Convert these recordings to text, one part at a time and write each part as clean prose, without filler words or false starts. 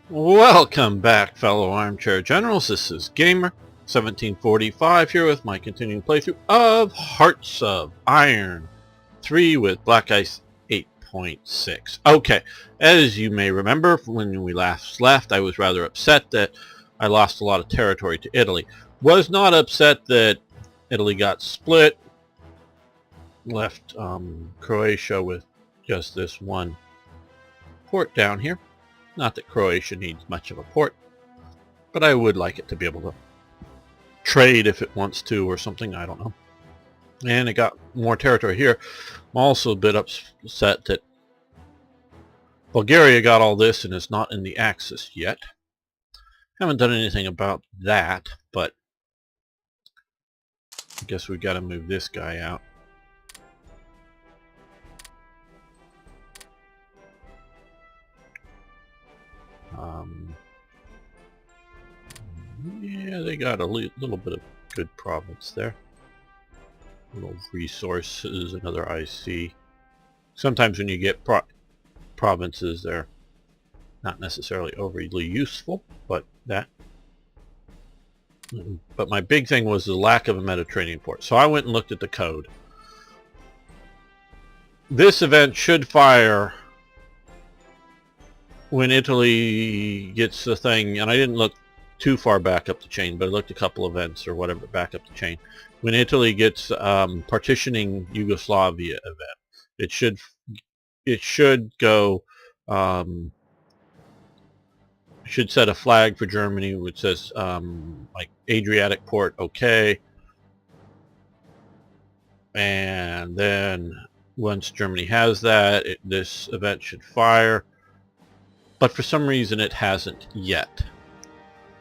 Welcome back, fellow armchair generals. This is Gamer1745 here with my continuing playthrough of Hearts of Iron 3 with Black Ice 8.6. Okay, as you may remember, when we last left, I was rather upset that I lost a lot of territory to Italy. Was not upset that Italy got split, left Croatia with just this one port down here. Not that Croatia needs much of a port, but I would like it to be able to trade if it wants to or something, I don't know. And it got more territory here. I'm also a bit upset that Bulgaria got all this and is not in the Axis yet. Haven't done anything about that, but I guess we've got to move this guy out. Yeah, they got a little bit of good province there. Little resources, another IC. Sometimes when you get provinces, they're not necessarily overly useful, but my big thing was the lack of a Mediterranean port. So I went and looked at the code. This event should fire when Italy gets the thing, and I didn't look too far back up the chain, but I looked a couple events or whatever back up the chain. When Italy gets partitioning Yugoslavia event, it should go, should set a flag for Germany which says like Adriatic port, okay, and then once Germany has that, this event should fire, but for some reason it hasn't yet.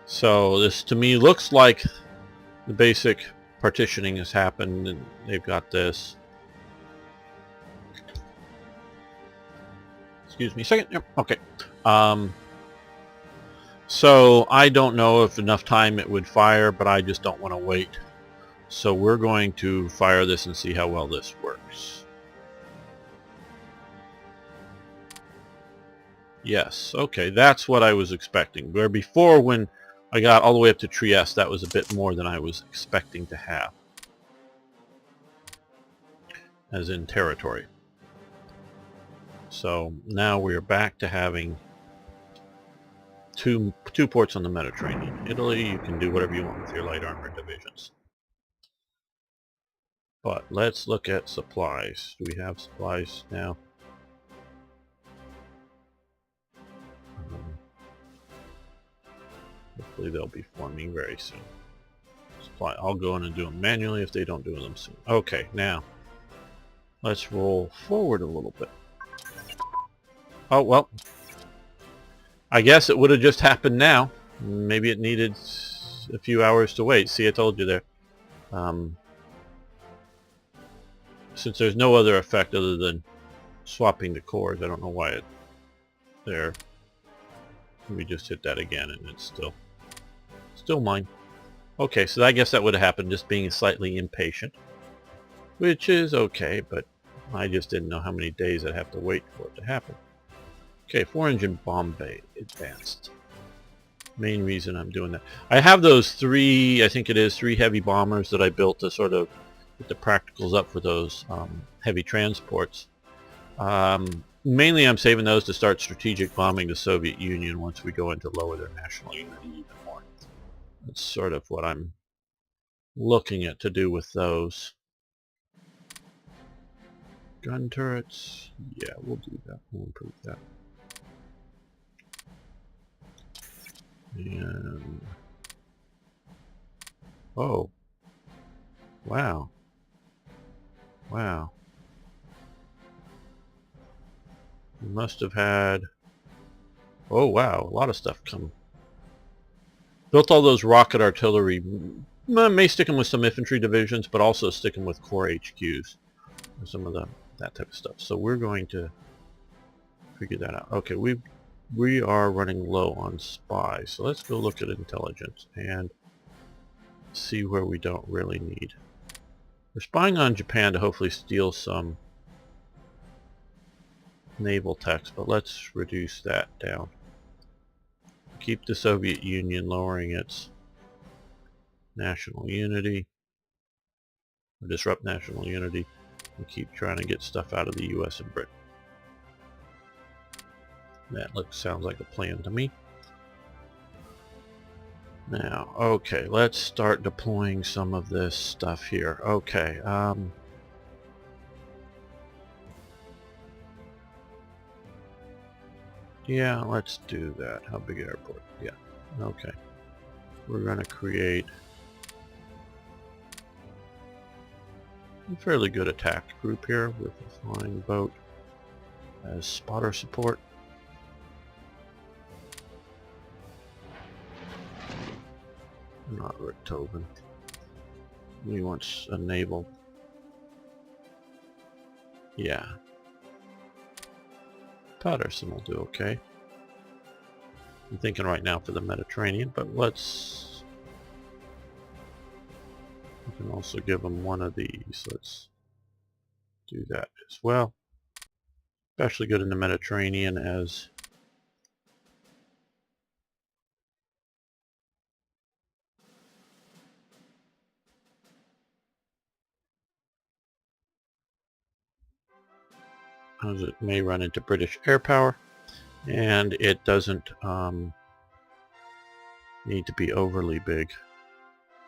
So this to me looks like the basic partitioning has happened and they've got this. Excuse me a second. Yep. Okay. So I don't know if enough time it would fire, but I just don't want to wait. So we're going to fire this and see how well this works. Yes. Okay. That's what I was expecting. Where before, when I got all the way up to Trieste, that was a bit more than I was expecting to have, as in territory. So now we are back to having two ports on the Mediterranean. Italy, you can do whatever you want with your light armor divisions. But let's look at supplies. Do we have supplies now? Hopefully they'll be forming very soon. Supply. I'll go in and do them manually if they don't do them soon. Okay, now let's roll forward a little bit. Oh, well, I guess it would have just happened now. Maybe it needed a few hours to wait. See, I told you there. Since there's no other effect other than swapping the cores, I don't know why it there. We just hit that again and it's still mine. Okay, so I guess that would have happened, just being slightly impatient, which is okay, but I just didn't know how many days I'd have to wait for it to happen. Okay, 4-engine bomb bay advanced. Main reason I'm doing that. I have those three heavy bombers that I built to sort of get the practicals up for those heavy transports. Mainly I'm saving those to start strategic bombing the Soviet Union once we go into lower their national unity even more. That's sort of what I'm looking at to do with those. Gun turrets, yeah, we'll do that. We'll improve that. And oh, wow, wow. We must have had, oh wow, a lot of stuff come. Built all those rocket artillery. May stick them with some infantry divisions, but also stick them with core HQs. And some of that type of stuff. So we're going to figure that out. Okay, we are running low on spies. So let's go look at intelligence and see where we don't really need. We're spying on Japan to hopefully steal some naval techs, but let's reduce that down. keep the Soviet Union lowering its national unity, or disrupt national unity, and keep trying to get stuff out of the US and Britain. That sounds like a plan to me. Now, okay, let's start deploying some of this stuff here. Okay, yeah, let's do that. How big airport? Yeah, okay. We're going to create a fairly good attack group here with a flying boat as spotter support. Not Rick Tobin. He wants a naval. Yeah. Patterson will do okay. I'm thinking right now for the Mediterranean, but let's... We can also give them one of these. Let's do that as well. Especially good in the Mediterranean as it may run into British air power, and it doesn't need to be overly big,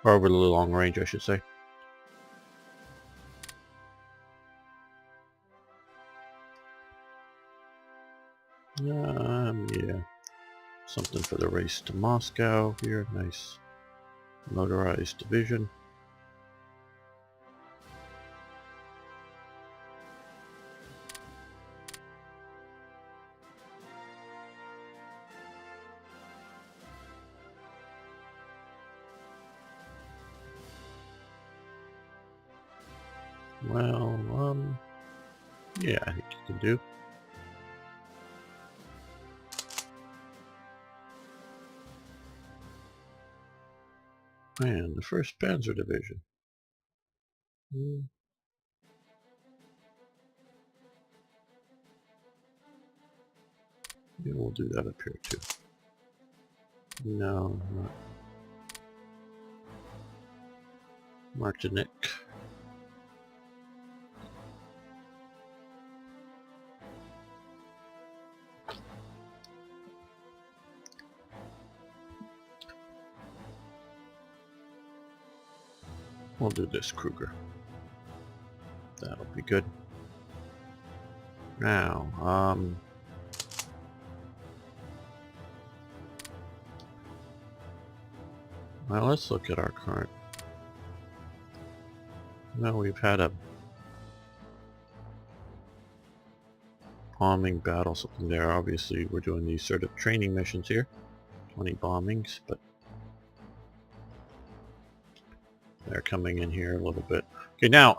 or overly long range, I should say. Yeah, something for the race to Moscow here. Nice motorized division. Well, yeah, I think you can do. And the 1st Panzer Division. Yeah, we'll do that up here too. No, not Martinique. We'll do this Kruger. That'll be good. Now, well, let's look at our current. Well, we've had a bombing battle, something there. Obviously, we're doing these sort of training missions here. 20 bombings, but they're coming in here a little bit. Okay, now,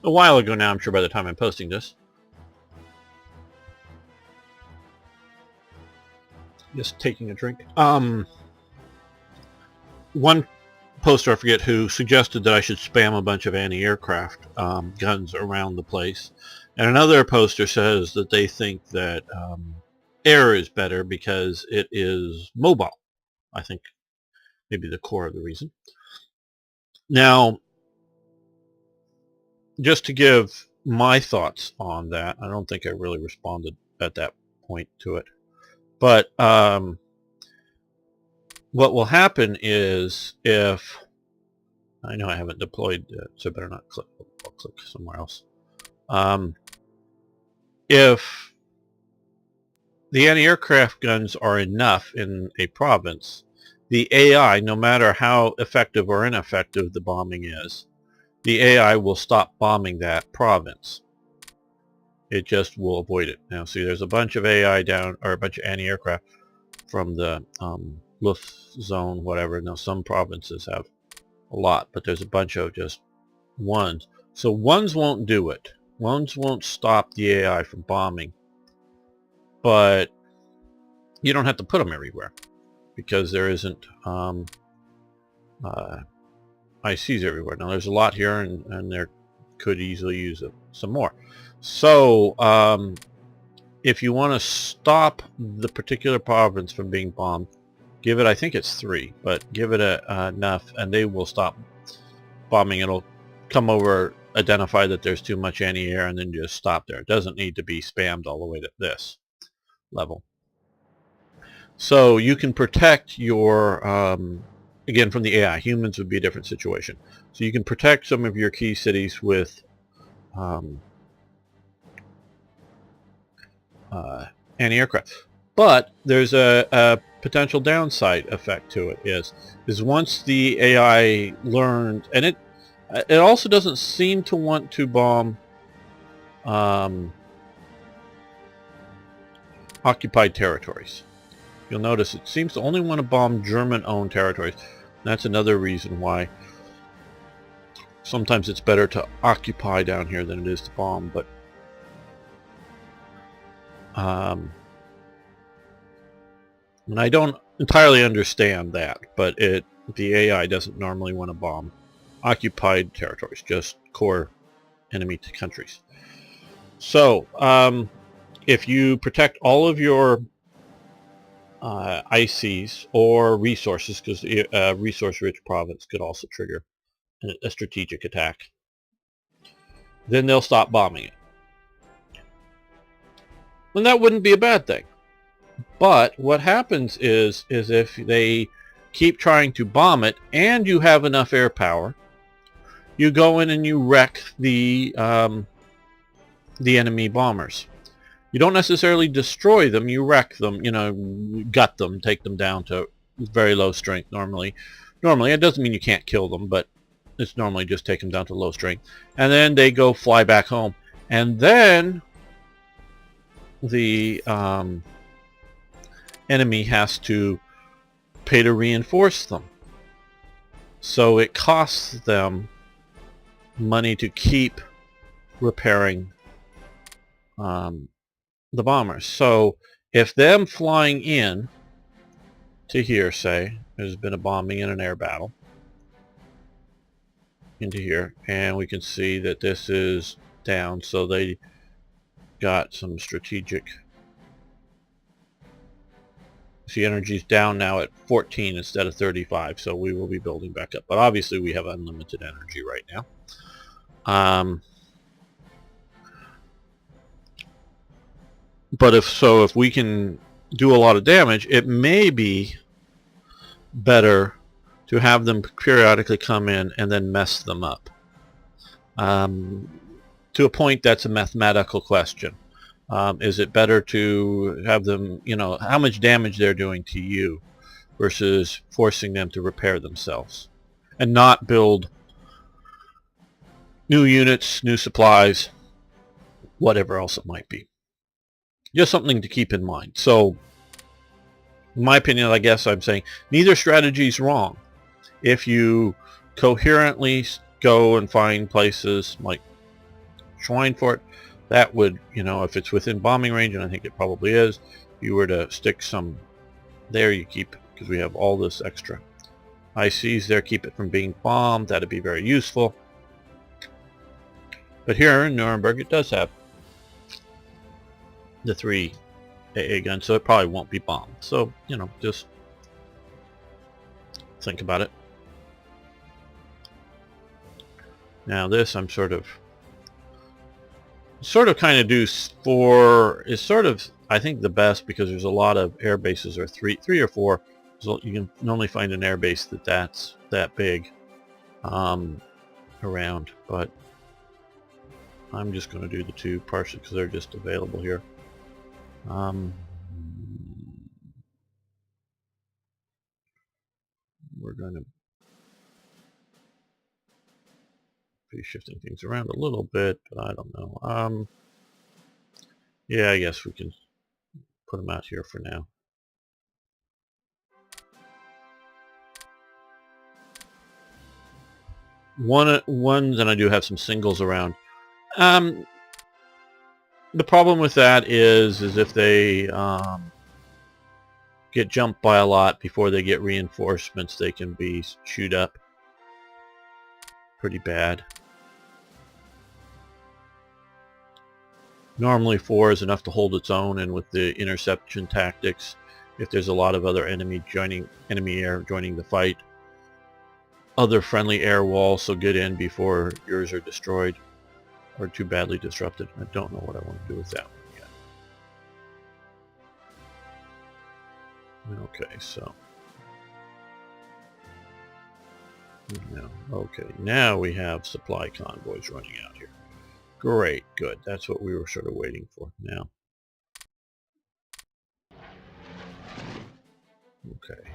a while ago now, I'm sure by the time I'm posting this, just taking a drink. One poster, I forget who, suggested that I should spam a bunch of anti-aircraft guns around the place. And another poster says that they think that air is better because it is mobile. I think maybe the core of the reason. Now, just to give my thoughts on that, I don't think I really responded at that point to it. But what will happen is, if I know I haven't deployed, so I better not click. I'll click somewhere else. If the anti-aircraft guns are enough in a province, the AI, no matter how effective or ineffective the bombing is, the AI will stop bombing that province. It just will avoid it. Now, see, there's a bunch of AI down, or a bunch of anti-aircraft from the Luft zone, whatever. Now, some provinces have a lot, but there's a bunch of just ones. So ones won't do it. Ones won't stop the AI from bombing. But you don't have to put them everywhere, because there isn't ICs everywhere. Now, there's a lot here, and there could easily use some more. So if you want to stop the particular province from being bombed, give it, I think it's 3, but give it enough and they will stop bombing. It'll come over, identify that there's too much anti-air, and then just stop there. It doesn't need to be spammed all the way to this level. So you can protect your, again, from the AI. Humans would be a different situation. So you can protect some of your key cities with anti-aircraft. But there's a potential downside effect to it is once the AI learned, and it also doesn't seem to want to bomb occupied territories. You'll notice it seems to only want to bomb German-owned territories. That's another reason why sometimes it's better to occupy down here than it is to bomb. But and I don't entirely understand that, but the AI doesn't normally want to bomb occupied territories, just core enemy countries. So if you protect all of your ICs or resources, because a resource-rich province could also trigger a strategic attack, then they'll stop bombing it. And that wouldn't be a bad thing. But what happens is if they keep trying to bomb it and you have enough air power, you go in and you wreck the enemy bombers. You don't necessarily destroy them, you wreck them, gut them, take them down to very low strength normally. Normally, it doesn't mean you can't kill them, but it's normally just take them down to low strength. And then they go fly back home. And then the enemy has to pay to reinforce them. So it costs them money to keep repairing the bombers. So if them flying in to here, say, there's been a bombing in an air battle into here, and we can see that this is down, so they got some strategic. See, energy's down now at 14 instead of 35, so we will be building back up. But obviously we have unlimited energy right now. But if we can do a lot of damage, it may be better to have them periodically come in and then mess them up. To a point, that's a mathematical question. Is it better to have them, how much damage they're doing to you versus forcing them to repair themselves and not build new units, new supplies, whatever else it might be. Just something to keep in mind. So, in my opinion, I guess I'm saying neither strategy is wrong. If you coherently go and find places like Schweinfurt, that would, if it's within bombing range, and I think it probably is, if you were to stick some there, you keep, because we have all this extra ICs there, keep it from being bombed. That'd be very useful. But here in Nuremberg, it does have the 3 AA guns, so it probably won't be bombed. So, just think about it. Now this I'm sort of kind of do for is sort of, I think, the best, because there's a lot of air bases, or three or four. So you can normally find an air base that's that big around, but I'm just going to do the 2 partially because they're just available here. We're going to be shifting things around a little bit, but I don't know. Yeah, I guess we can put them out here for now. Ones, and I do have some singles around. The problem with that is if they get jumped by a lot before they get reinforcements, they can be chewed up pretty bad. Normally 4 is enough to hold its own, and with the interception tactics, if there's a lot of other enemy air joining the fight, other friendly air walls, so get in before yours are destroyed or too badly disrupted. I don't know what I want to do with that one yet. Okay, so now we have supply convoys running out here. Great, good. That's what we were sort of waiting for now. Okay,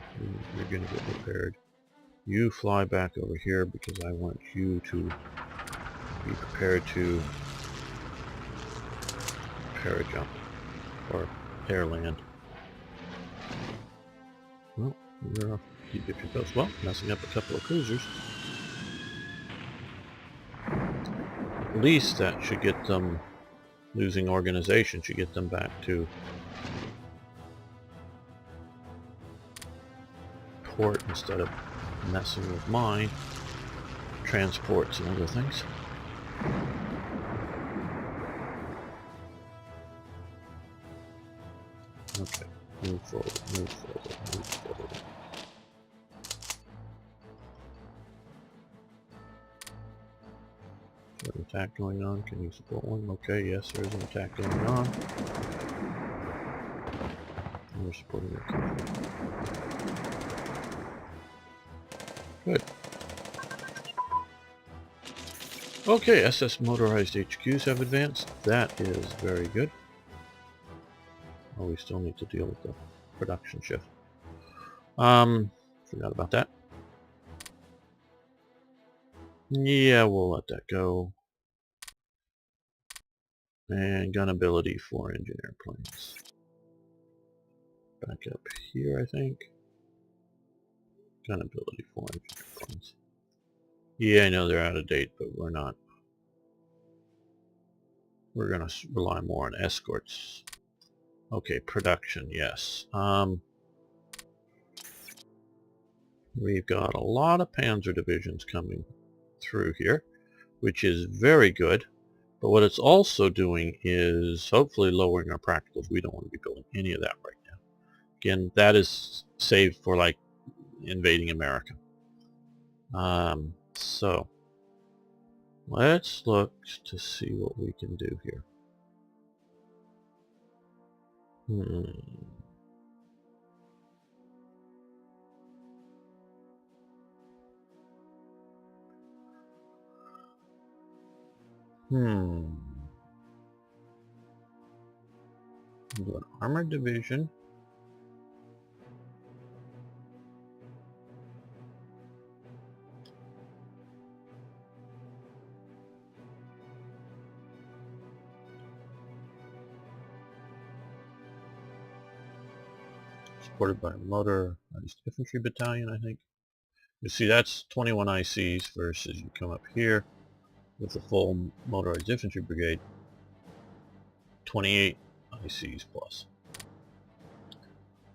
you're going to get prepared. You fly back over here because I want you to be prepared to parajump or airland. Well, you're off. You get your post. Well, messing up a couple of cruisers. At least that should get them, losing organization should get them back to port instead of messing with mine transports and other things. Okay, move forward, move forward, move forward. Is there an attack going on? Can you support one? Okay, yes, there is an attack going on. And we're supporting your country. Good. Okay, SS motorized HQs have advanced. That is very good. Oh, we still need to deal with the production shift. Forgot about that. Yeah, we'll let that go. And gun ability for engineer planes. Back up here, I think. Gun ability for engineer planes. Yeah, I know they're out of date, but we're not. We're going to rely more on escorts. Okay, production, yes. We've got a lot of panzer divisions coming through here, which is very good. But what it's also doing is hopefully lowering our practicals. We don't want to be building any of that right now. Again, that is saved for like invading America. So let's look to see what we can do here. Do an armored division. Supported by a motorized infantry battalion, I think. You see, that's 21 ICs versus you come up here with the full motorized infantry brigade, 28 ICs plus.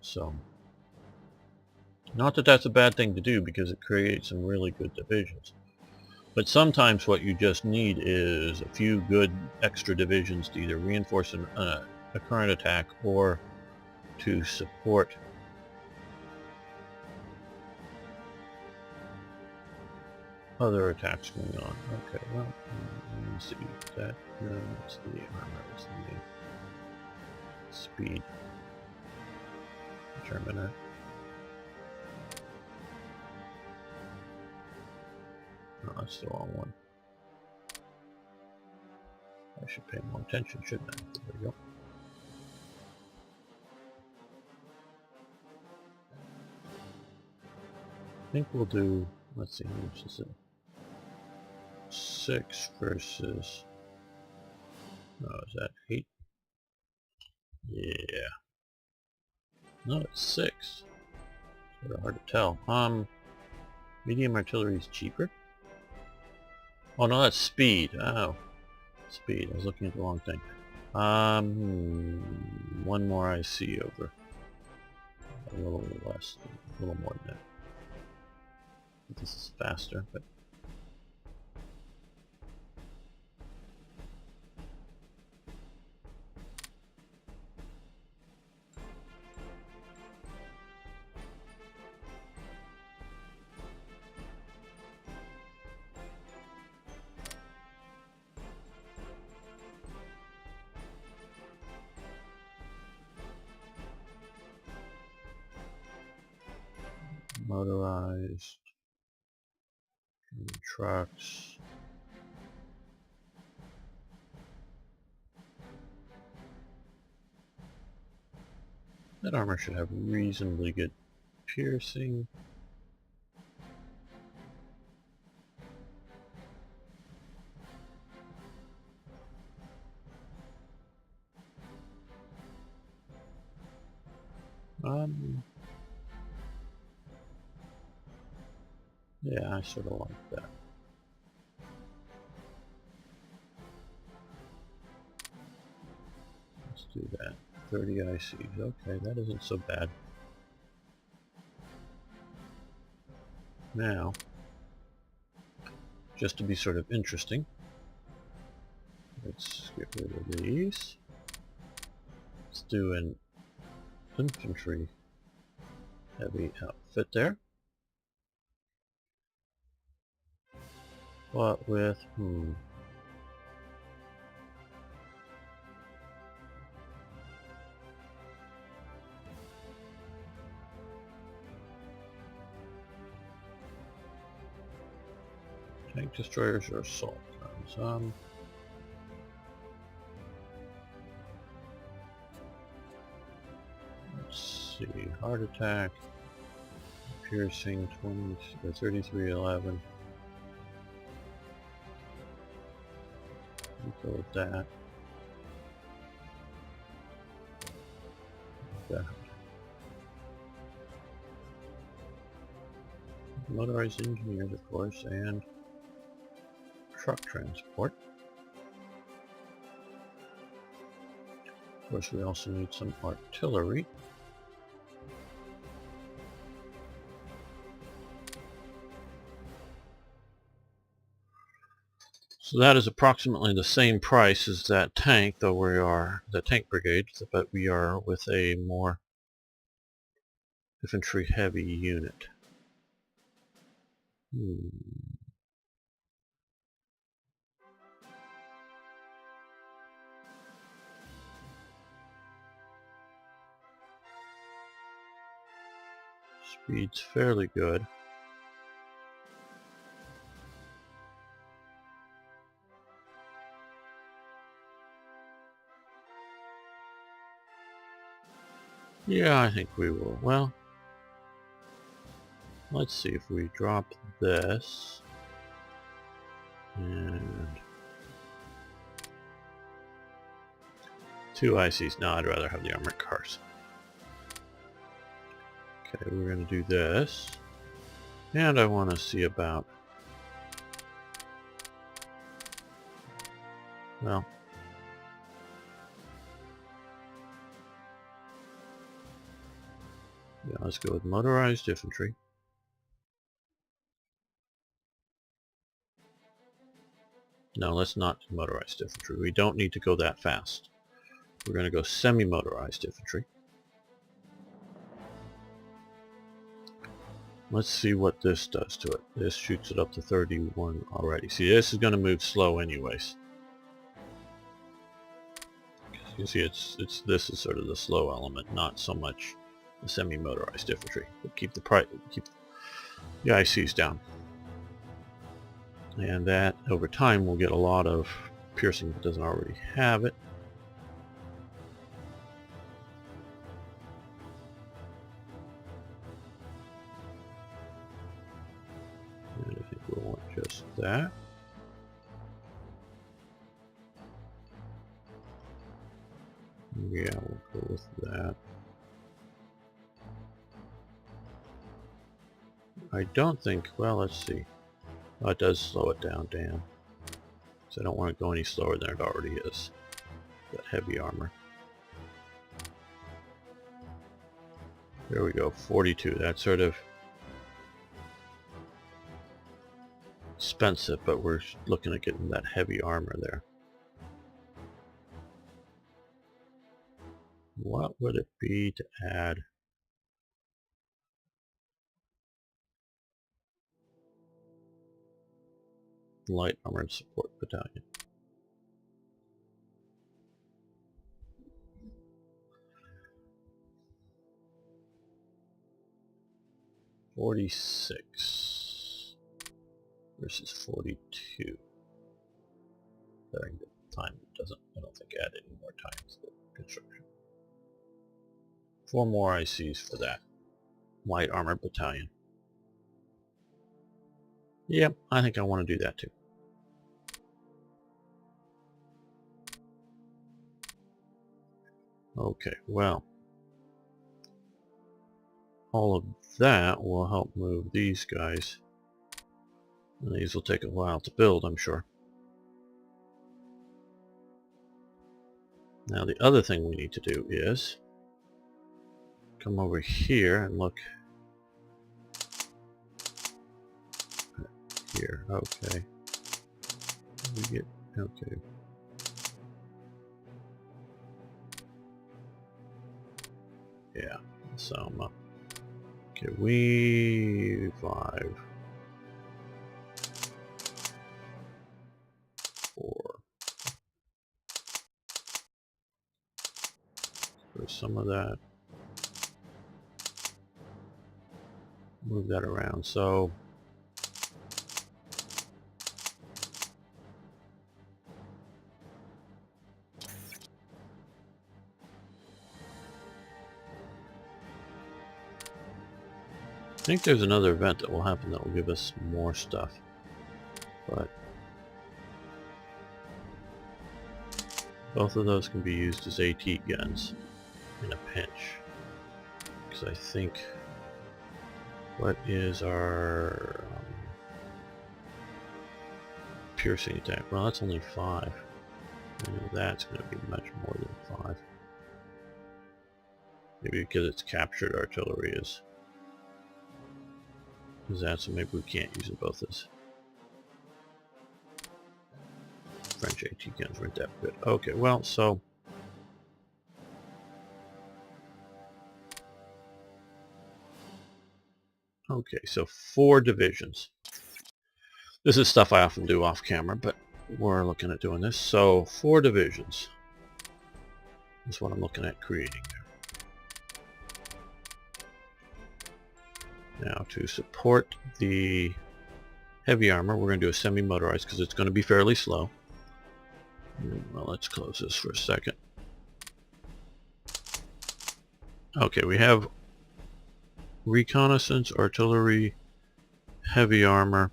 So, not that that's a bad thing to do because it creates some really good divisions. But sometimes what you just need is a few good extra divisions to either reinforce a current attack or to support other attacks going on. Okay, well, let me see that. No, it's the armor, it's the speed determiner. No, that's the wrong one. I should pay more attention, shouldn't I? There we go. I think we'll do, let's see, how much is it? 6 versus, oh, is that 8? Yeah. No, it's 6. Sort of hard to tell. Medium artillery is cheaper. Oh no, that's speed. Oh, speed. I was looking at the wrong thing. One more IC over. A little less, a little more than that. This is faster, but motorized trucks. That armor should have reasonably good piercing. Yeah, I sort of like that. Let's do that. 30 ICs. Okay, that isn't so bad. Now, just to be sort of interesting, let's get rid of these. Let's do an infantry heavy outfit there. What with, tank destroyers or assault guns? Let's see, heart attack, piercing 20 or 3311. We'll go with that. Motorized engineers, of course, and truck transport. Of course, we also need some artillery. So that is approximately the same price as that tank, though we are the tank brigade, but we are with a more infantry heavy unit. Speed's fairly good. Yeah, I think we will. Well, let's see if we drop this and 2 ICs. No, I'd rather have the armored cars. Okay, we're going to do this, and I want to see about, well, yeah, let's go with motorized infantry. No, let's not do motorized infantry. We don't need to go that fast. We're going to go semi-motorized infantry. Let's see what this does to it. This shoots it up to 31 already. See, this is going to move slow anyways. You see, this is sort of the slow element, not so much the semi-motorized infantry. But keep the ICs down, and that over time will get a lot of piercing if it doesn't already have it. And I think we'll want just that. Yeah, we'll go with that. I don't think, well, let's see. Oh, it does slow it down, damn. So I don't want to go any slower than it already is. That heavy armor. There we go, 42. That's sort of expensive, but we're looking at getting that heavy armor there. What would it be to add light armored support battalion? 46 versus 42. During the time I don't think add any more time to the construction. 4 more ICs for that light armored battalion. Yep, I think I want to do that too. Okay, well, all of that will help move these guys. And these will take a while to build, I'm sure. Now the other thing we need to do is come over here and look here. Okay. We get okay. Yeah. So okay, we 5 4. For some of that. Move that around. So I think there's another event that will happen that will give us more stuff, but both of those can be used as AT guns in a pinch. Because I think, what is our piercing attack? Well, that's only 5. I know that's going to be much more than 5. Maybe because it's captured artillery is that, so maybe we can't use them both as French AT guns weren't that good. Okay, well, so okay, so 4 divisions. This is stuff I often do off camera, but we're looking at doing this. So 4 divisions is what I'm looking at creating there. Now to support the heavy armor, we're going to do a semi-motorized because it's going to be fairly slow. Well, let's close this for a second. Okay, we have reconnaissance, artillery, heavy armor.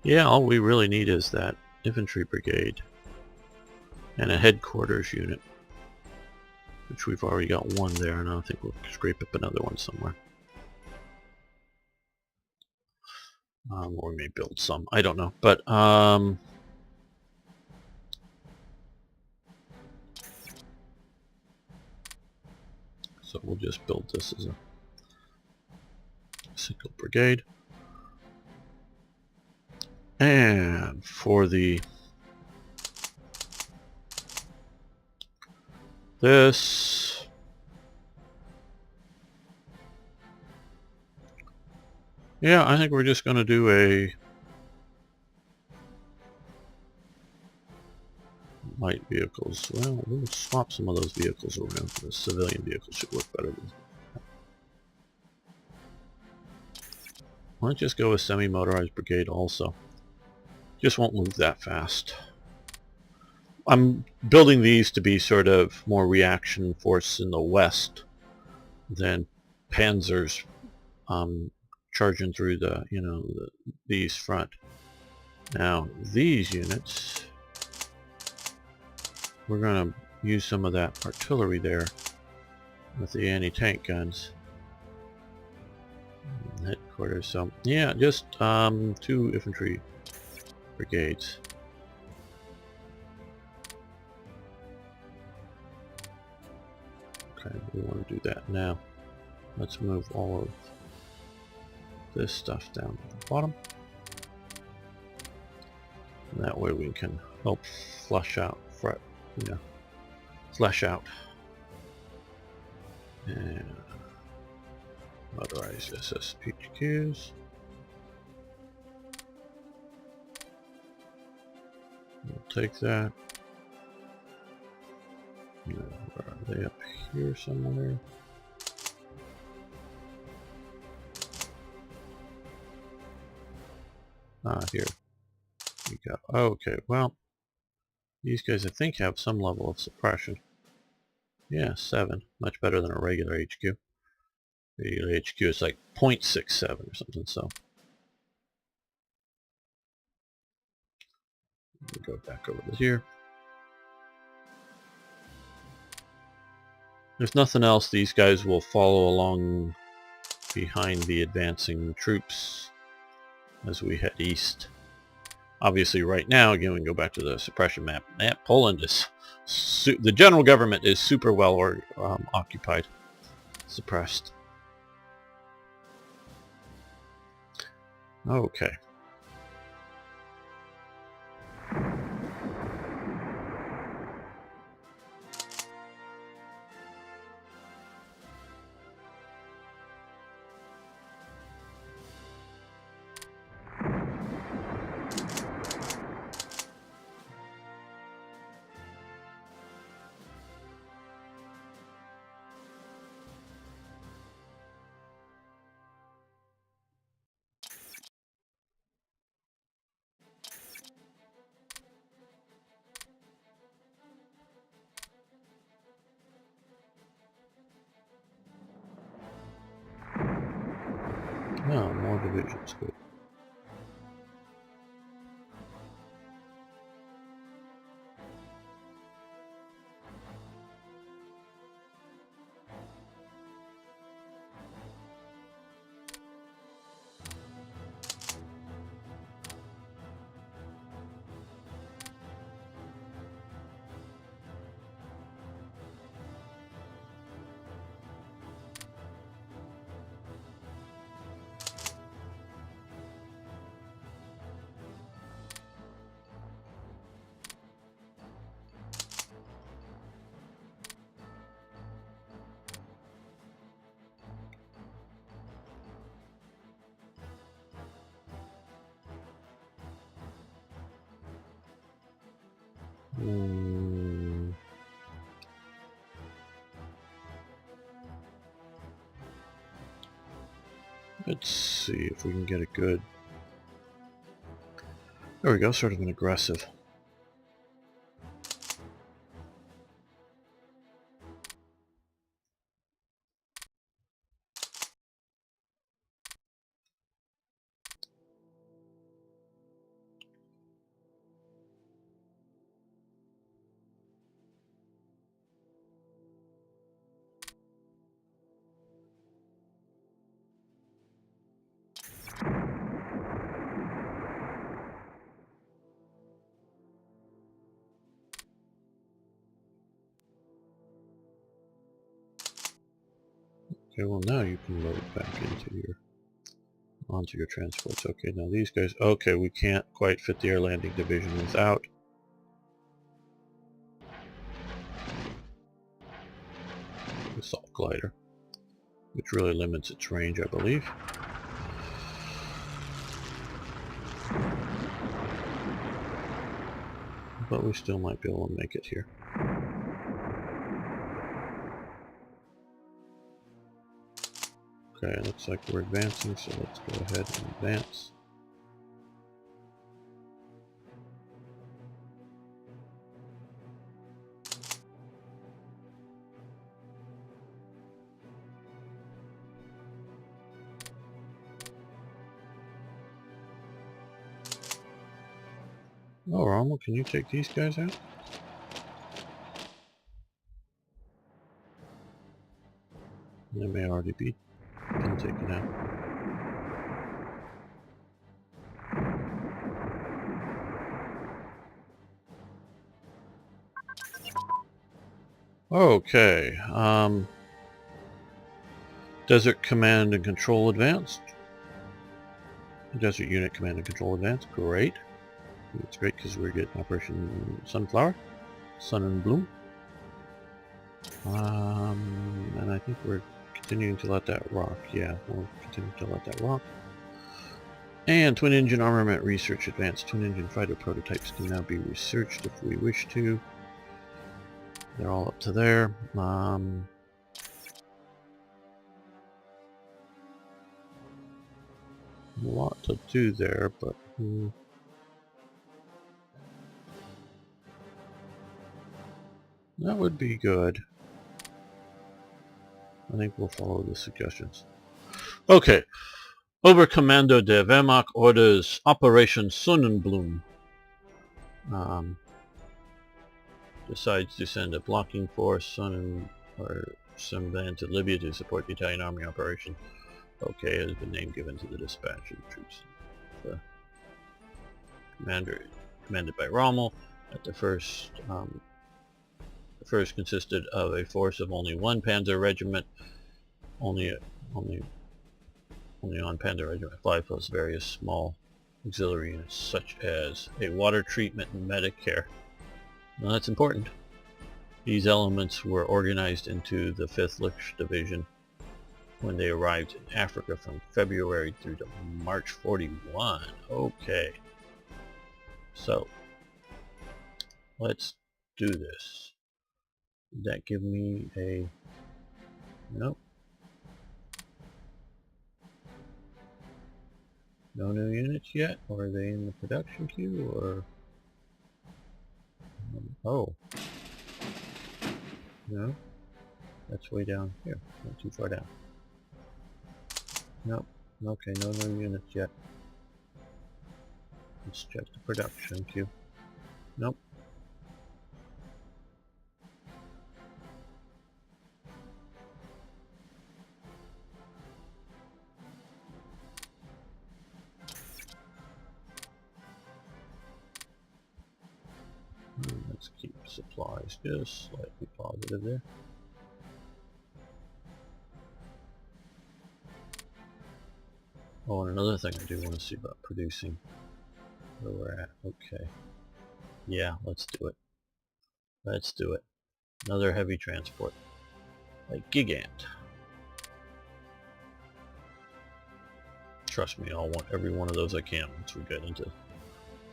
Yeah, all we really need is that infantry brigade and a headquarters unit, which we've already got 1 there, and I think we'll scrape up another one somewhere. Or we may build some, I don't know, but so we'll just build this as a single brigade. And for this, yeah, I think we're just going to do a light vehicles. Well, we'll swap some of those vehicles around. The civilian vehicles should work better than. Let's just go with semi-motorized brigade also. Just won't move that fast. I'm building these to be sort of more reaction force in the west than panzers charging through the, the east front. Now these units, we're going to use some of that artillery there with the anti-tank guns. Headquarters. So yeah, just 2 infantry brigades. Okay, we want to do that now. Let's move all of this stuff down to the bottom. And that way we can help flesh out, flesh out. And motorized SSHQs. We'll take that. they up here somewhere? Ah, here. We go. Okay, well, these guys I think have some level of suppression. Yeah, 7. Much better than a regular HQ. Regular HQ is like 0.67 or something, so. We'll go back over to here. If nothing else, these guys will follow along behind the advancing troops as we head east. Obviously right now, again, we can go back to the suppression map. Poland is, the general government is super well occupied, suppressed. Okay. Oh, more divisions, good. Let's see if we can get a good... There we go, sort of an aggressive. Okay, well now you can load back onto your transports. Okay, now these guys, okay, we can't quite fit the air landing division without the assault glider, which really limits its range, I believe. But we still might be able to make it here. Okay, looks like we're advancing, so let's go ahead and advance. Oh, Rommel, can you take these guys out? They may already be taken out. Okay, Desert Command and Control advanced. Desert Unit Command and Control advanced, great. It's great because we're getting Operation Sunflower, Sun and Bloom. And I think we're continuing to let that rock. Yeah, we'll continue to let that rock. And twin engine armament research advanced. Twin engine fighter prototypes can now be researched if we wish to. They're all up to there. A lot to do there, but that would be good. I think we'll follow the suggestions. Okay. Oberkommando der Wehrmacht orders Operation Sonnenblume. Decides to send a blocking force or some band to Libya to support the Italian army operation. Okay, has been name given to the dispatch of the troops. The commander, commanded by Rommel, at the first consisted of a force of only one Panzer regiment, only on Panzer Regiment 5 plus various small auxiliary units such as a water treatment and Medicare. Now that's important. These elements were organized into the 5th Lich Division when they arrived in Africa from February through to March 41. Okay. So, let's do this. Did that give me a... Nope. No new units yet? Or are they in the production queue? Or... oh. No. That's way down here. Not too far down. Nope. Okay, no new units yet. Let's check the production queue. Nope. Let's keep supplies just slightly positive there. Oh, and another thing I do want to see about producing where we're at. Okay. Yeah, let's do it. Let's do it. Another heavy transport. Like Gigant. Trust me, I'll want every one of those I can once we get into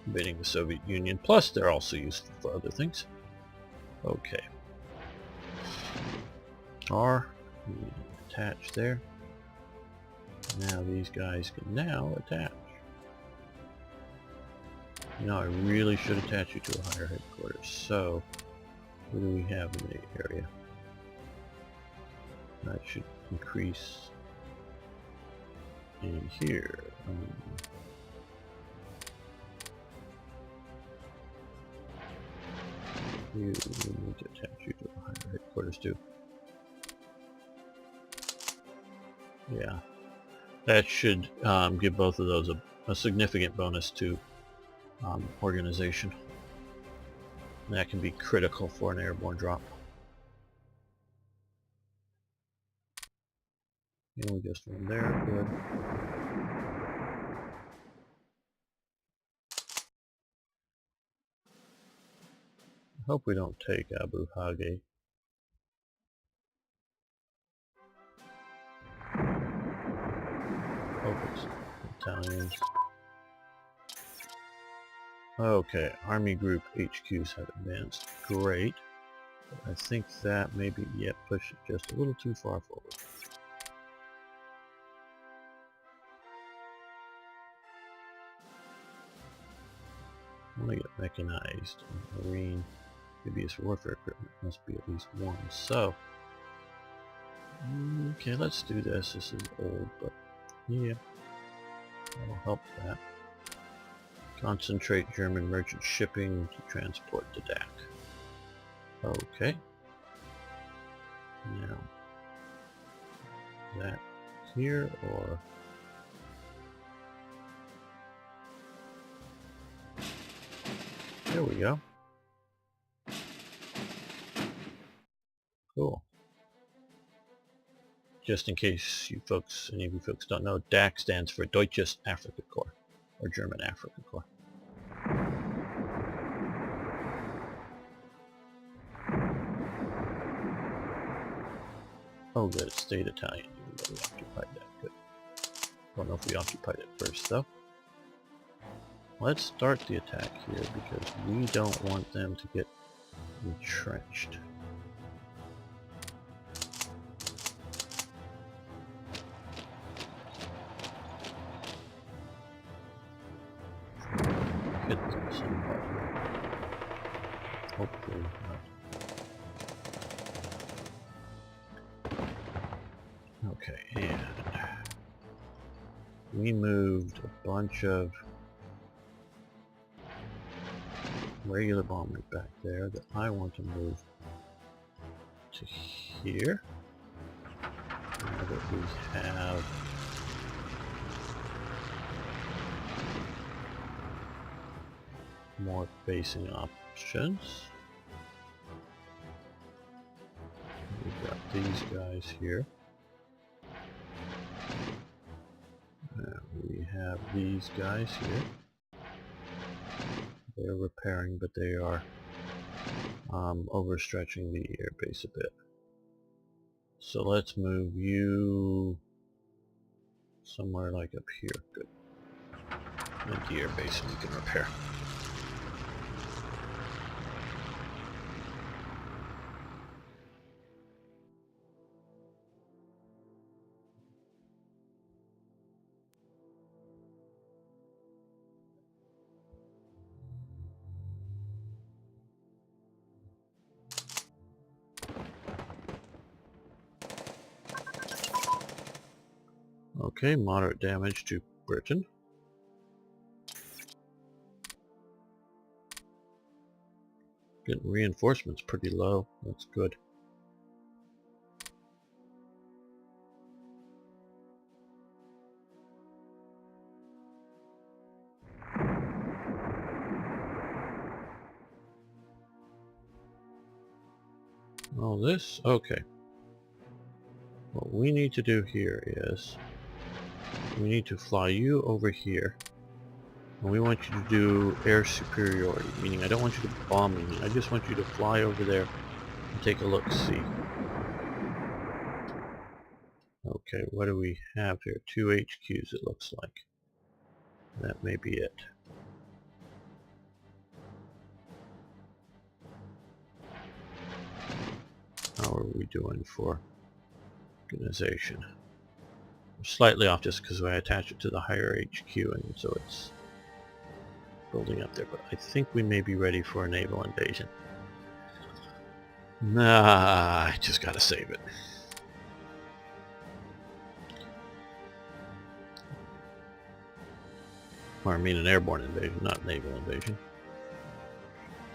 invading the Soviet Union. Plus, they're also useful for other things. Okay. R. Attach there. Now these guys can now attach. Now I really should attach you to a higher headquarters. So, what do we have in the area? That should increase in here. We need to attach you to a higher headquarters too. Yeah. That should give both of those a significant bonus to organization. And that can be critical for an airborne drop. And we just went there, good. I hope we don't take Abu Hage. Hope it's Italians. Okay, Army Group HQs have advanced. Great. But I think that maybe yet push it just a little too far forward. I want to get mechanized and marine. Amphibious warfare equipment must be at least one. So, okay, let's do this. This is old, but yeah, that'll help that. Concentrate German merchant shipping to transport to DAC. Okay. Now, that here or there we go. Cool. Just in case any of you folks don't know, DAC stands for Deutsches Afrikakorps, or German Afrikakorps. Oh good, it stayed Italian even though we occupied that. Good. Don't know if we occupied it first though. Let's start the attack here because we don't want them to get entrenched. hopefully not. Okay, and we moved a bunch of regular bombers back there that I want to move to here. Now that we have more basing options. We've got these guys here. We have these guys here. They're repairing, but they are overstretching the air base a bit. So let's move you somewhere like up here. Good. And the air base we can repair. Okay, moderate damage to Britain. Getting reinforcements pretty low. That's good. Oh, this? Okay. What we need to do here is we need to fly you over here. And we want you to do air superiority, meaning I don't want you to bomb me. I just want you to fly over there and take a look-see. Okay, what do we have here? 2 HQs it looks like. That may be it. How are we doing for organization? We're slightly off just because I attach it to the higher HQ, and so it's building up there, but I think we may be ready for a naval invasion. Nah, I just gotta save it. Or I mean an airborne invasion, not naval invasion.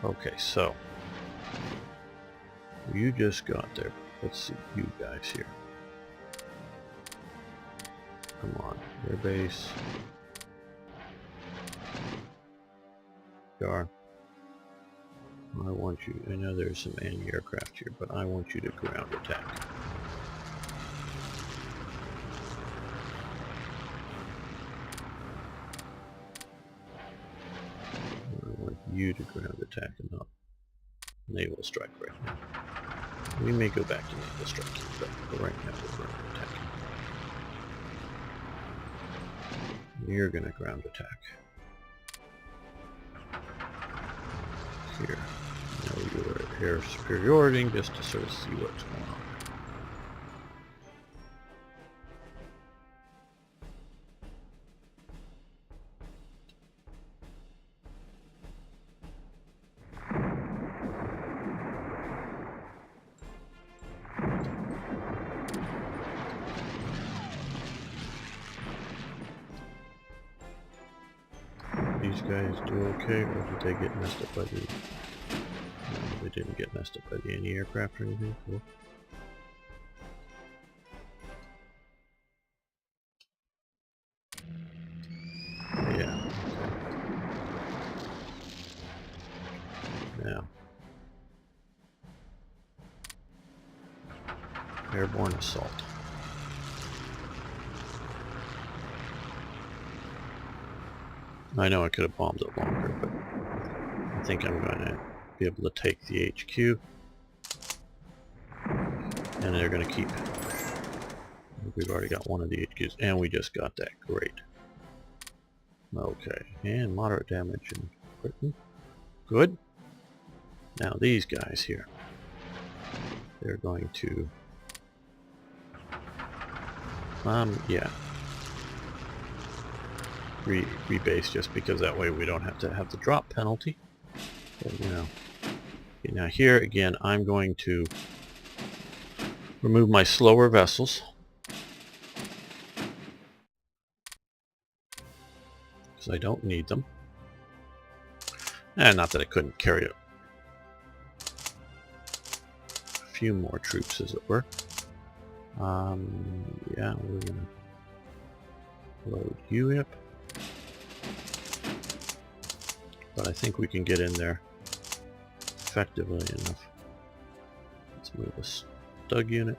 Okay, so you just got there. Let's see you guys here. Come on, air base. Gar. I want you, I know there's some anti-aircraft here, but I want you to ground attack. I want you to ground attack and not naval strike right now. We may go back to naval striking, but right now we're ground attacking. You're going to ground attack. Here. Now you're at air superiority just to sort of see what's going on. These guys do okay, or did they get messed up by the... No, they didn't get messed up by the anti-aircraft or anything. Cool. Yeah, okay. Now. Airborne assault. I know I could have bombed it longer, but I think I'm going to be able to take the HQ, and they're going to keep. We've already got one of the HQs, and we just got that. Great. Okay, and moderate damage in Britain. Good. Now these guys here, they're going to, yeah. Rebase just because that way we don't have to have the drop penalty. But, you know, Okay, now here again, I'm going to remove my slower vessels, because I don't need them. And not that I couldn't carry a few more troops, as it were. Yeah, we're gonna load you up. But I think we can get in there effectively enough. Let's move a stug unit.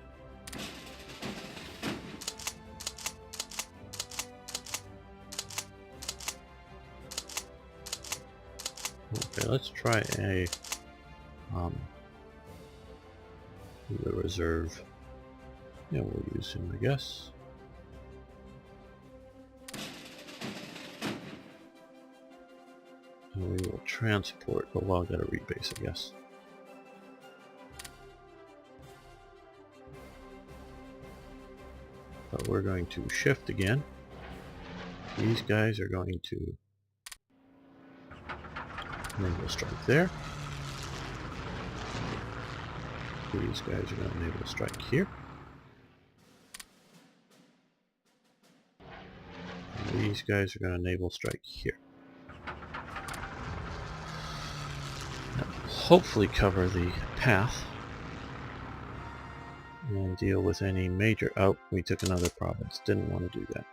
Okay, let's try a the reserve. Yeah, we'll use him, I guess. And we will transport. Oh, well, I've got to rebase, I guess. But we're going to shift again. These guys are going to naval strike there. These guys are going to naval strike here. And these guys are going to naval strike here. That will hopefully cover the path and deal with any major... Oh, we took another province. Didn't want to do that.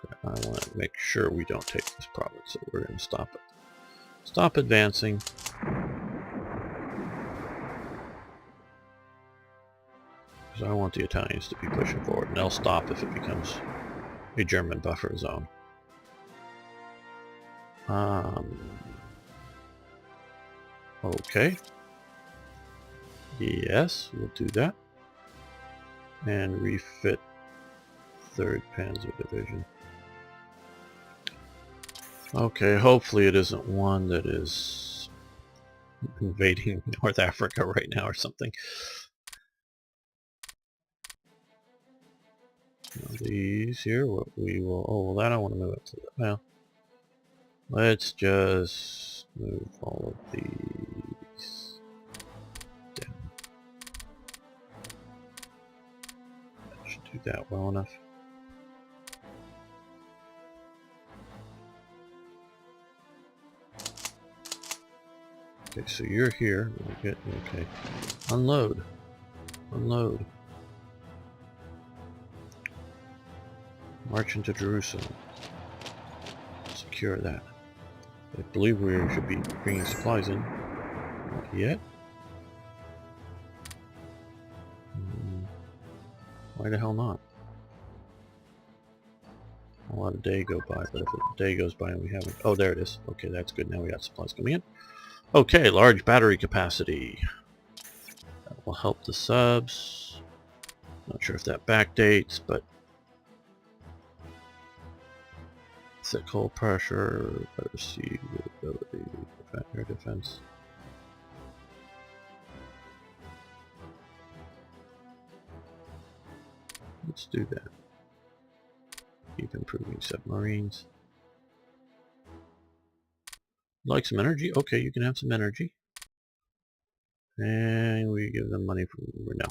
Okay, I want to make sure we don't take this province, so we're going to stop it. Stop advancing. Because I want the Italians to be pushing forward, and they'll stop if it becomes a German buffer zone. Okay. Yes, we'll do that. And refit 3rd Panzer Division. Okay, hopefully it isn't one that is invading North Africa right now or something. Now these here, what we will... Oh, well, that I want to move it to the... Well, let's just move all of these down. That should do that well enough. Okay, so you're here. Okay. Unload. Unload. March into Jerusalem. Secure that. I believe we should be bringing supplies in. Not yet. Why the hell not? I'll let a day go by, but if a day goes by and we haven't... Oh, there it is. Okay, that's good. Now we got supplies coming in. Okay, large battery capacity. That will help the subs. Not sure if that backdates, but... Thick hull pressure, better see ability, air defense. Let's do that. Keep improving submarines. Like some energy? Okay, you can have some energy. And we give them money for now.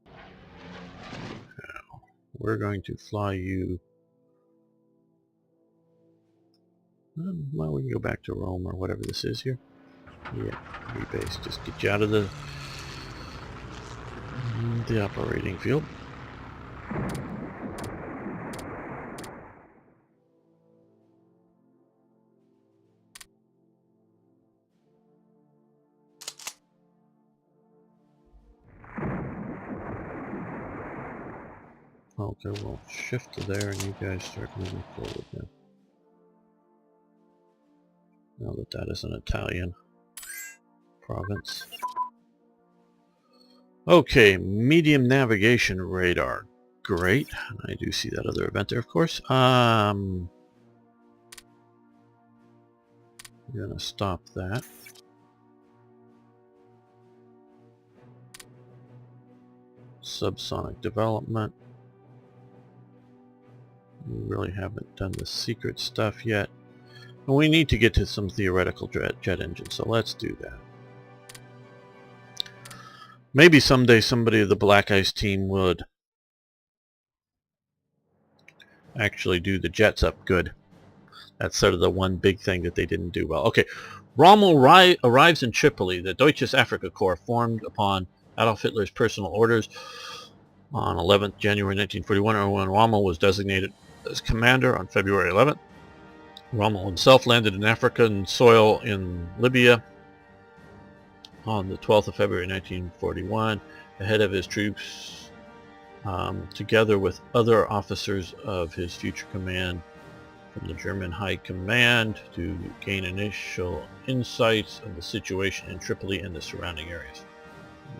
Now, we're going to fly you. Well, we can go back to Rome or whatever this is here. Yeah, rebase. Just get you out of the operating field. Okay, we'll shift to there and you guys start moving forward now. Now that that is an Italian province. Okay, medium navigation radar. Great. I do see that other event there, of course. I'm gonna stop that. Subsonic development. We really haven't done the secret stuff yet. And we need to get to some theoretical jet engines, so let's do that. Maybe someday somebody of the Black Ice team would actually do the jets up good. That's sort of the one big thing that they didn't do well. Okay, Rommel arrives in Tripoli. The Deutsches Afrikakorps, formed upon Adolf Hitler's personal orders on 11th January 1941, when Rommel was designated as commander on February 11th. Rommel himself landed in African soil in Libya on the 12th of February 1941. The head of his troops, together with other officers of his future command from the German High Command, to gain initial insights of the situation in Tripoli and the surrounding areas.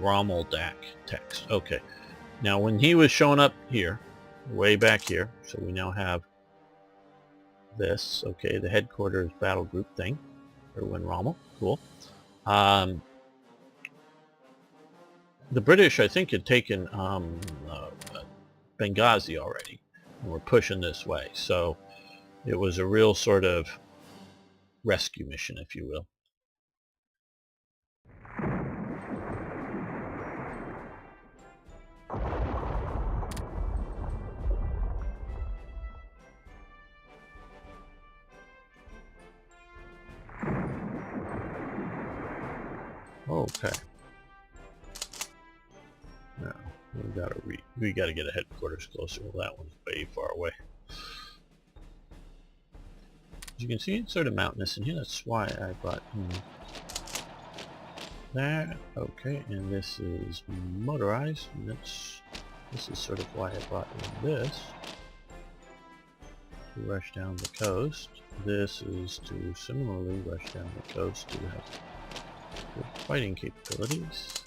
Rommel DAC text. Okay. Now when he was showing up here, way back here, so we now have this, okay, the headquarters battle group thing, Erwin Rommel, cool. The British, I think, had taken Benghazi already, and were pushing this way, so it was a real sort of rescue mission, if you will. Okay. Now we gotta get a headquarters closer. Well, that one's way far away. As you can see, it's sort of mountainous in here. That's why I brought in that. Okay, and this is motorized. And this is sort of why I brought in this to rush down the coast. This is to similarly rush down the coast to have good fighting capabilities.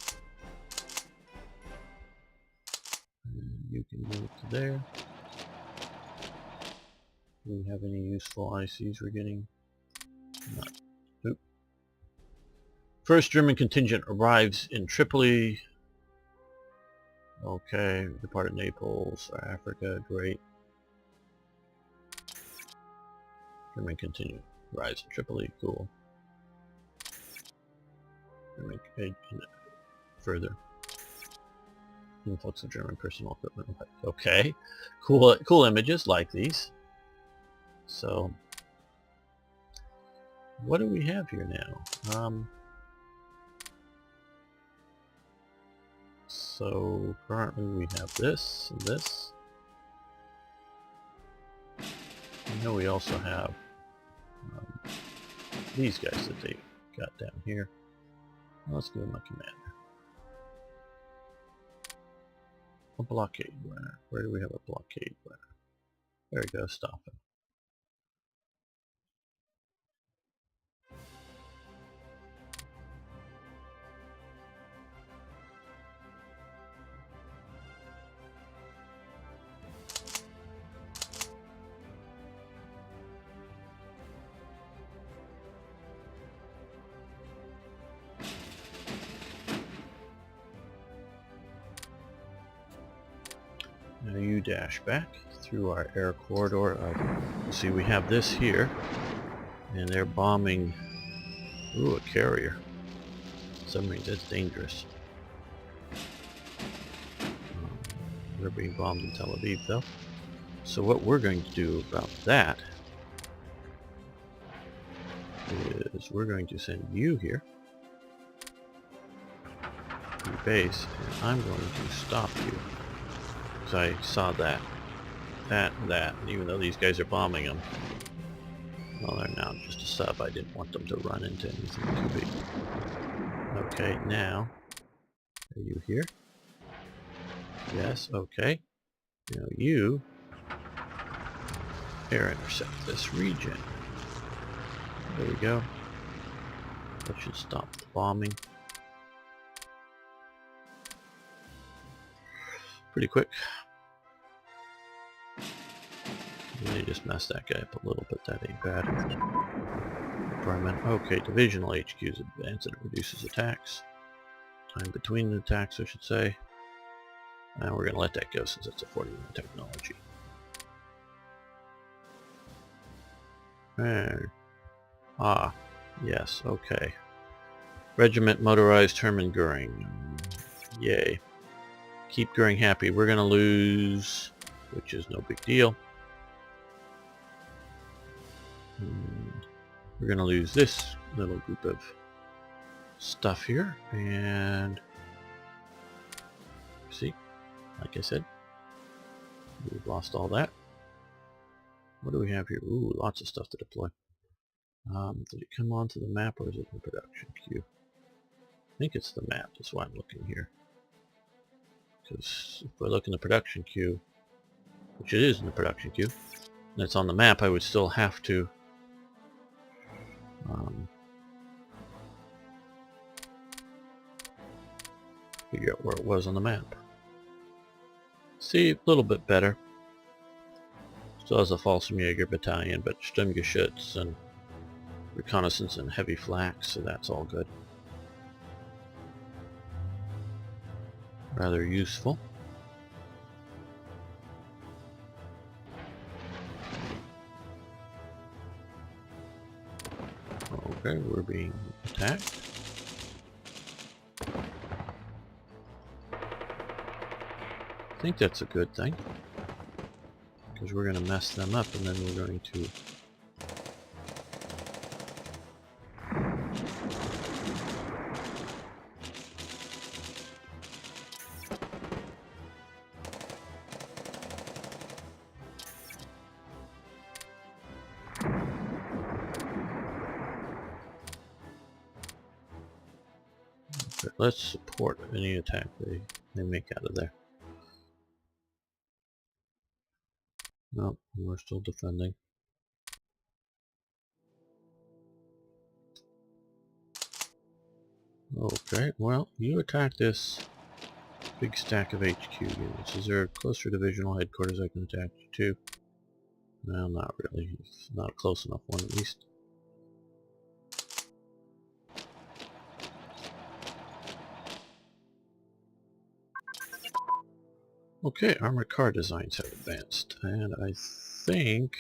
And you can move to there. Do we have any useful ICs we're getting? Not. Nope. First German contingent arrives in Tripoli. Okay, departed Naples, Africa, great. German contingent arrives in Tripoli, cool. German further. Influx of German personal equipment. Okay, cool images like these. So, what do we have here now? So currently we have this and this. I know we also have these guys that they got down here. Let's go with my commander. A blockade runner. Where do we have a blockade runner? There we go, stop him. Now you dash back through our air corridor. See, we have this here, and they're bombing. Ooh, a carrier. Submarines, that's dangerous. They're being bombed in Tel Aviv, though. So what we're going to do about that is we're going to send you here to your base, and I'm going to stop you. Because I saw that, and even though these guys are bombing them, well, they're now just a sub. I didn't want them to run into anything too big. Okay, now, are you here? Yes, okay. Now you air intercept this region. There we go. That should stop the bombing. Pretty quick. They just messed that guy up a little bit. That ain't bad. Okay, divisional HQs advance and it reduces attacks. Time between the attacks, I should say. And we're going to let that go since it's a 40-minute technology. And, yes, okay. Regiment motorized Hermann Goering. Yay. Keep Goering happy. We're gonna lose, which is no big deal. We're gonna lose this little group of stuff here, and see, like I said, we've lost all that. What do we have here? Ooh, lots of stuff to deploy. Did it come onto the map, or is it in the production queue? I think it's the map. That's why I'm looking here. Because if we look in the production queue, which it is in the production queue, and it's on the map, I would still have to figure out where it was on the map. See, a little bit better. Still has a Fallschirmjäger battalion, but Sturmgeschütz and reconnaissance and heavy flak, so that's all good. Rather useful. Okay, we're being attacked. I think that's a good thing, because we're going to mess them up, and then we're going to let's support any attack they make out of there. Nope, we're still defending. Okay, well, you attack this big stack of HQ units. Is there a closer divisional headquarters I can attach you to? No, not really. It's not a close enough one, at least. Okay, armored car designs have advanced, and I think,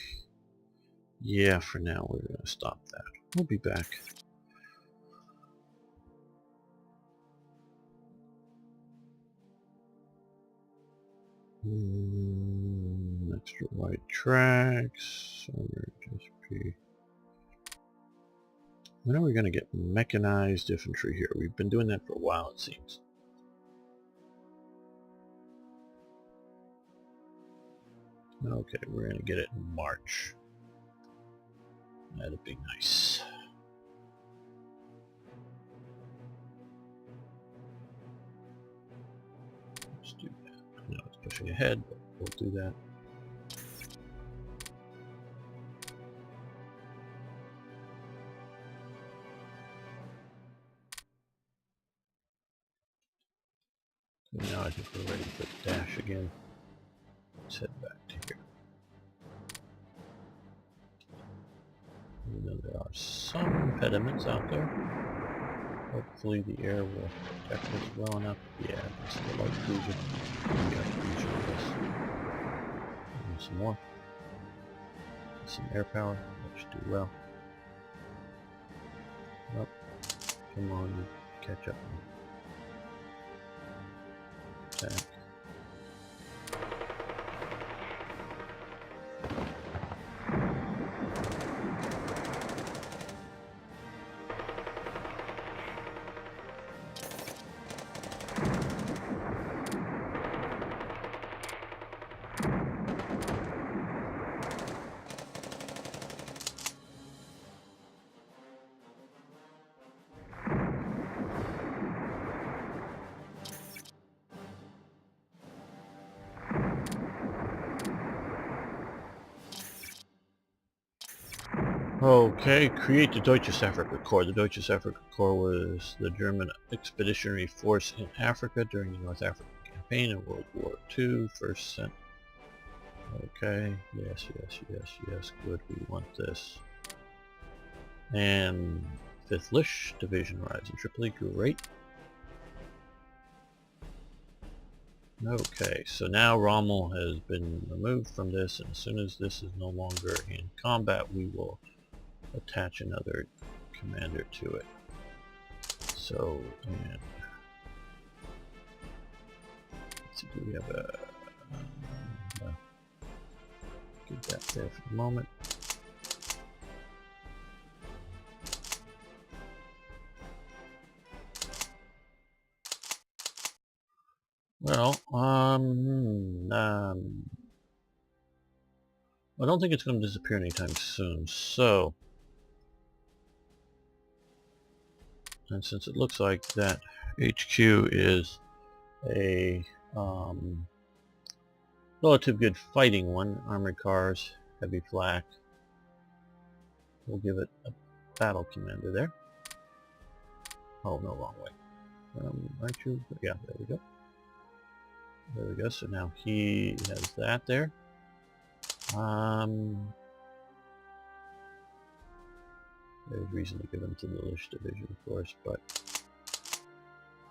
yeah, for now we're going to stop that. We'll be back. Extra wide tracks. When are we going to get mechanized infantry here? We've been doing that for a while, it seems. Okay, we're going to get it in March. That'd be nice. Let's do that. No, it's pushing ahead, but we'll do that. So now I think we're ready for the dash again. Let's head back to here. Even though there are some impediments out there, hopefully the air will protect us well enough. Yeah, it's the light cruiser. We got cruiser with us. And some more. Some air power. That should do well. Well, come on, you catch up. Attack. Okay, create the Deutsches Afrikakorps. The Deutsches Afrikakorps was the German expeditionary force in Africa during the North African campaign in World War II. First sent. Okay, yes, good, we want this. And 5th Lish Division arrives in Tripoli, great. Okay, so now Rommel has been removed from this, and as soon as this is no longer in combat, we will attach another commander to it. So, and let's see, do we have a get that there for the moment. Well, I don't think it's going to disappear anytime soon, so, and since it looks like that HQ is a relative good fighting one, armored cars, heavy flak, we'll give it a battle commander there. Oh, no, wrong way. Aren't you? Yeah, there we go. There we go. So now he has that there. There's reason to give him to the Lish division, of course, but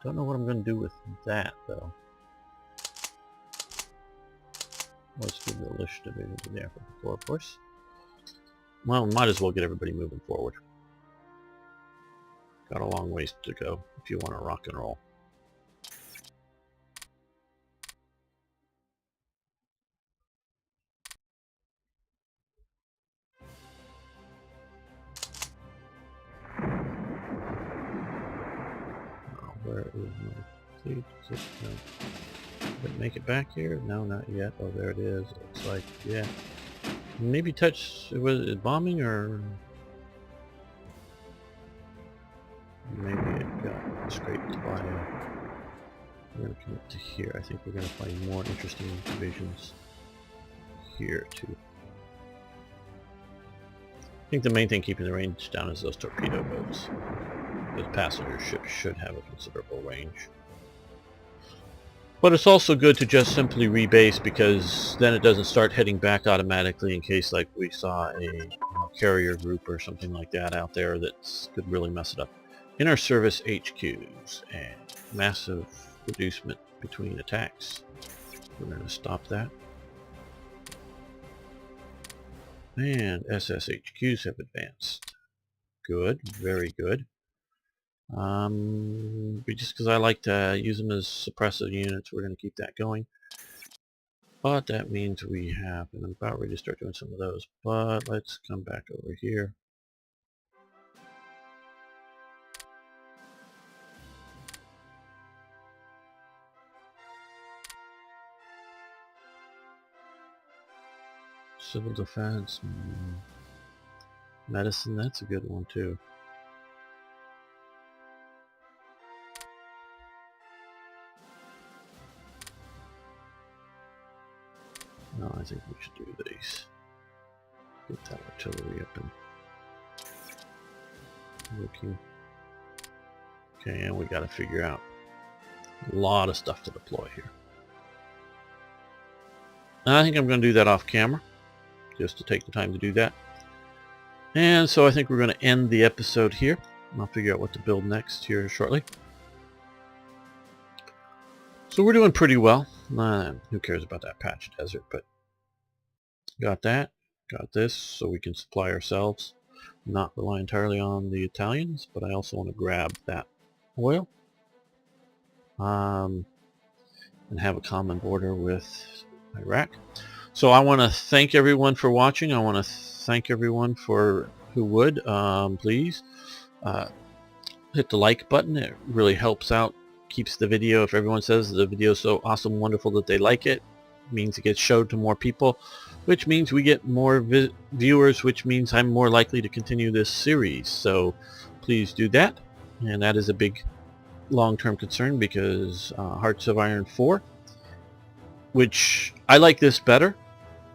don't know what I'm going to do with that, though. Let's give the Lish division to the African Corps, of course. Well, might as well get everybody moving forward. Got a long ways to go if you want to rock and roll. Where is my fleet? No. Did it make it back here? No, not yet. Oh, there it is. It looks like, yeah. Maybe touch, was it bombing or maybe it got scraped by we're going to come up to here. I think we're going to find more interesting divisions here too. I think the main thing keeping the range down is those torpedo boats. Those passenger ships should have a considerable range. But it's also good to just simply rebase, because then it doesn't start heading back automatically in case like we saw a carrier group or something like that out there that could really mess it up. Inner service HQs and massive reducement between attacks. We're going to stop that. And SSHQs have advanced. Good, very good. Just because I like to use them as suppressive units, we're going to keep that going. But that means we have, and I'm about ready to start doing some of those, but let's come back over here. Civil defense, medicine, that's a good one too. No, I think we should do these. Get that artillery up and working. Okay, and we got to figure out a lot of stuff to deploy here. And I think I'm going to do that off camera, just to take the time to do that. And so I think we're going to end the episode here. I'll figure out what to build next here shortly. So we're doing pretty well. Who cares about that patch desert, but got that, got this, so we can supply ourselves, not rely entirely on the Italians, but I also want to grab that oil and have a common border with Iraq. So I want to thank everyone for watching. I want to thank everyone for who would please hit the like button. It really helps out, keeps the video, if everyone says the video is so awesome, wonderful that they like it, means it gets showed to more people, which means we get more viewers, which means I'm more likely to continue this series. So please do that, and that is a big long-term concern, because Hearts of Iron 4, which I like this better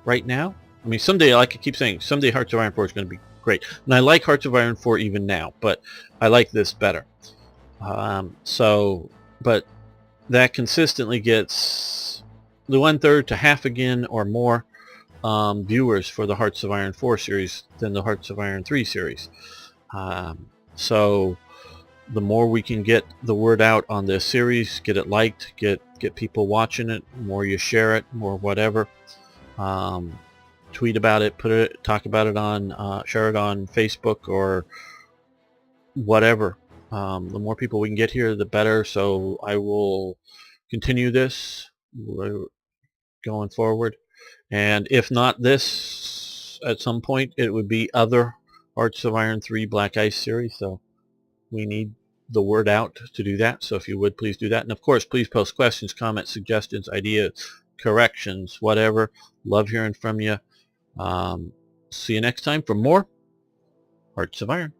right now. I mean, someday, like I keep saying, someday Hearts of Iron 4 is going to be great, and I like Hearts of Iron 4 even now, but I like this better. But that consistently gets the 1/3 to half again or more viewers for the Hearts of Iron 4 series than the Hearts of Iron 3 series. So the more we can get the word out on this series, get it liked, get people watching it, the more you share it, more whatever, to tweet about it, talk about it on, share it on Facebook or whatever. The more people we can get here, the better. So I will continue this going forward. And if not this, at some point, it would be other Hearts of Iron 3 Black Ice series. So we need the word out to do that. So if you would, please do that. And of course, please post questions, comments, suggestions, ideas, corrections, whatever. Love hearing from you. See you next time for more Hearts of Iron.